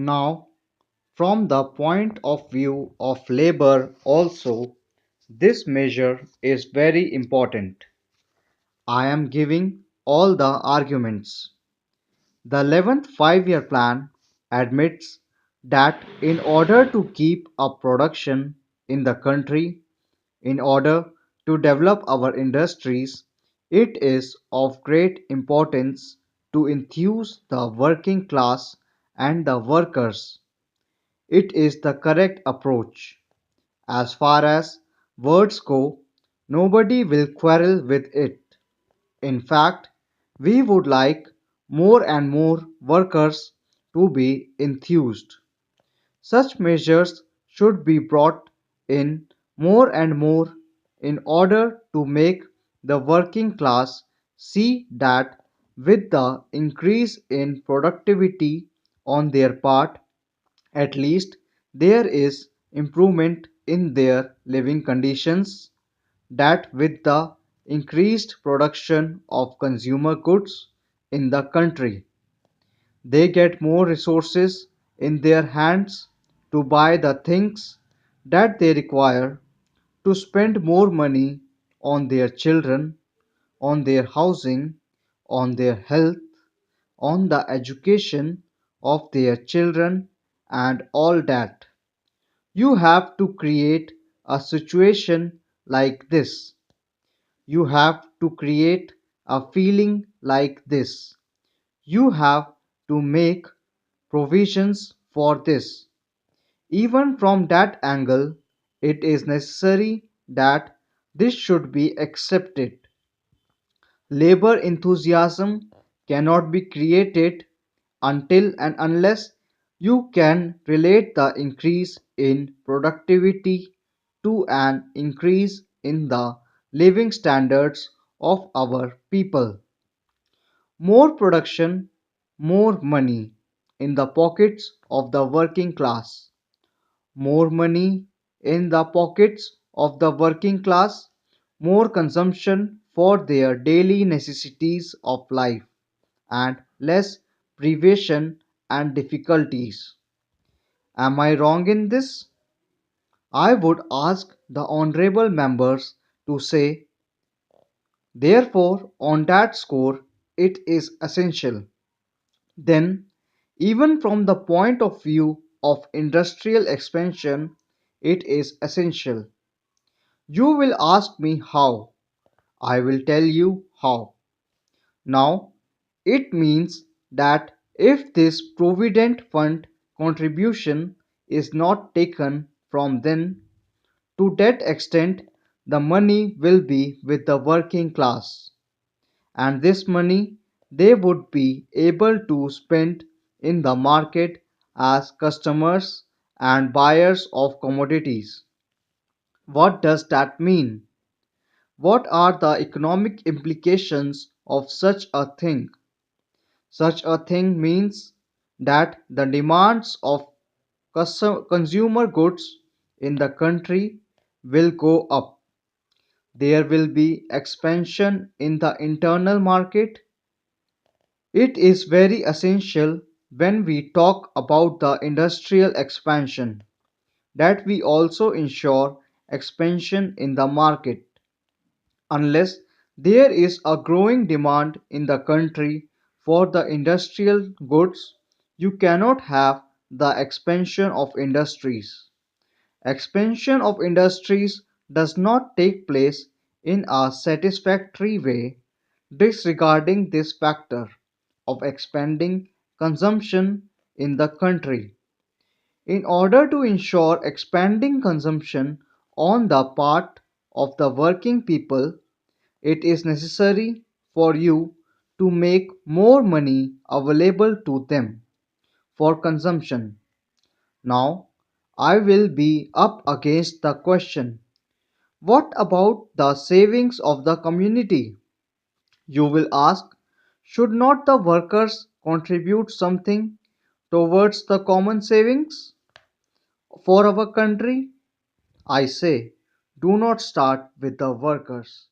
Now, from the point of view of labor also, this measure is very important. I am giving all the arguments. The 11th 5-year plan admits that in order to keep up production in the country, in order to develop our industries, it is of great importance to enthuse the working class and the workers. It is the correct approach. As far as words go, nobody will quarrel with it. In fact, we would like more and more workers to be enthused. Such measures should be brought in more and more in order to make the working class see that with the increase in productivity on their part, at least there is improvement in their living conditions, that with the increased production of consumer goods in the country, they get more resources in their hands to buy the things that they require, to spend more money on their children, on their housing, on their health, on the education of their children, and all that. You have to create a situation like this. You have to create a feeling like this. You have to make provisions for this. Even from that angle, it is necessary that this should be accepted. Labor enthusiasm cannot be created until and unless you can relate the increase in productivity to an increase in the living standards of our people. More production, more money in the pockets of the working class. More money in the pockets of the working class, more consumption for their daily necessities of life, and less privation and difficulties. Am I wrong in this? I would ask the honorable members to say, therefore, on that score, it is essential. Then, even from the point of view of industrial expansion, it is essential. You will ask me how. I will tell you how. Now, it means that if this Provident Fund contribution is not taken from then, to that extent, the money will be with the working class, and this money they would be able to spend in the market as customers and buyers of commodities. What does that mean? What are the economic implications of such a thing? Such a thing means that the demands of consumer goods in the country will go up. There will be expansion in the internal market. It is very essential when we talk about the industrial expansion that we also ensure expansion in the market. Unless there is a growing demand in the country for the industrial goods, you cannot have the expansion of industries. Expansion of industries does not take place in a satisfactory way, disregarding this factor of expanding consumption in the country. In order to ensure expanding consumption on the part of the working people, it is necessary for you to make more money available to them for consumption. Now, I will be up against the question, what about the savings of the community? You will ask, should not the workers contribute something towards the common savings for our country? I say, do not start with the workers.